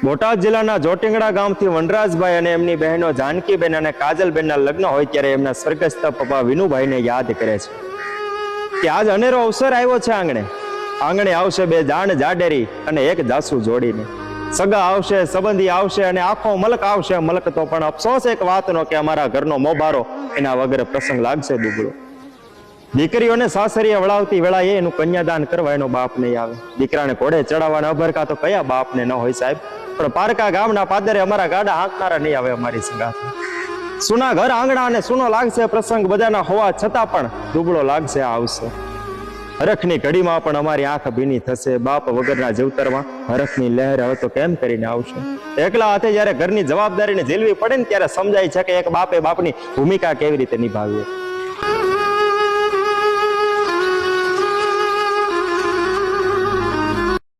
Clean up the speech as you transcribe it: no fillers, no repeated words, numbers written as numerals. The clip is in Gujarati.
બોટાદ જિલ્લાના જોટિંગડા ગામથી વનરાજભાઈ અને એમની બહેનો જાનકીબેન અને કાજલબેનના લગ્ન હોય ત્યારે એમના સ્વર્ગસ્થ પપ્પા વિનુભાઈને યાદ કરે છે કે આજ અનેરો અવસર આવ્યો છે. આંગણે આવશે બે જાણ જાડેરી અને એક જાસુ જોડીને. સગા આવશે, સંબંધી આવશે અને આખો મલક આવશે. મલક તો પણ અફસોસ એક વાતનો કે અમારા ઘરનો મોભારો એના વગર પ્રસંગ લાગશે દુબળો. દીકરીઓને સાસરીએ વળાવતી વેળાએ એનું કન્યાદાન કરવા એનો બાપ નહીં આવે. દીકરાને ઘોડે ચડાવવાના અભરકા તો કયા બાપને ન હોય સાહેબ, પણ પારકા ગામના પાદરે અમારા ગાડા હાંકનારા નહીં આવે અમારી સંગાથે. સુના ઘર આંગણા અને સુનો લાગશે પ્રસંગ બધાના હોવા છતાં પણ દુબળો લાગશે આવશે. હરખની ઘડીમાં પણ અમારી આંખ ભીની થશે. બાપ વગરના જીવતરમાં હરખની લહેર હવે તો કેમ કરીને આવશે. એકલા હાથે જ્યારે ઘરની જવાબદારીને ઝીલવી પડે ને ત્યારે સમજાય છે કે એક બાપે બાપની ભૂમિકા કેવી રીતે નિભાવી.